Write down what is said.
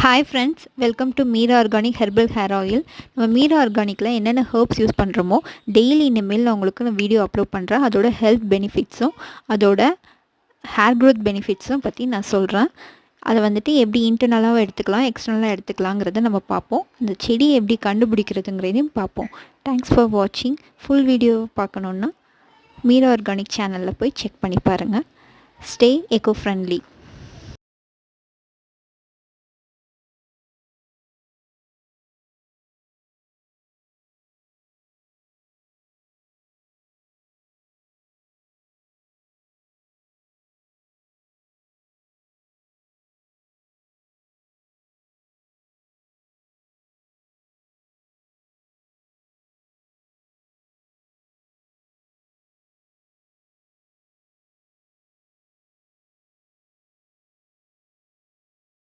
Hi friends, welcome to Meera organic herbal hair oil. நம்ம மீரா ஆர்கானிக்கில் என்னென்ன herbs use பண்ணுறோமோ daily இனிமேல் நான் உங்களுக்கு நான் வீடியோ அப்லோட் பண்ணுறேன். அதோட ஹெல்த் பெனிஃபிட்ஸும் அதோட ஹேர் க்ரோத் பெனிஃபிட்ஸும் பற்றி நான் சொல்கிறேன். அதை வந்துட்டு எப்படி இன்டர்னலாகவும் எடுத்துக்கலாம், எக்ஸ்டர்னலாக எடுத்துக்கலாங்கிறத நம்ம பார்ப்போம். அந்த செடி எப்படி கண்டுபிடிக்கிறதுங்கிறதையும் பார்ப்போம். தேங்க்ஸ் ஃபார் வாட்சிங். ஃபுல் வீடியோ பார்க்கணுன்னா மீரா ஆர்கானிக் சேனலில் போய் செக் பண்ணி பாருங்கள். Stay echo friendly.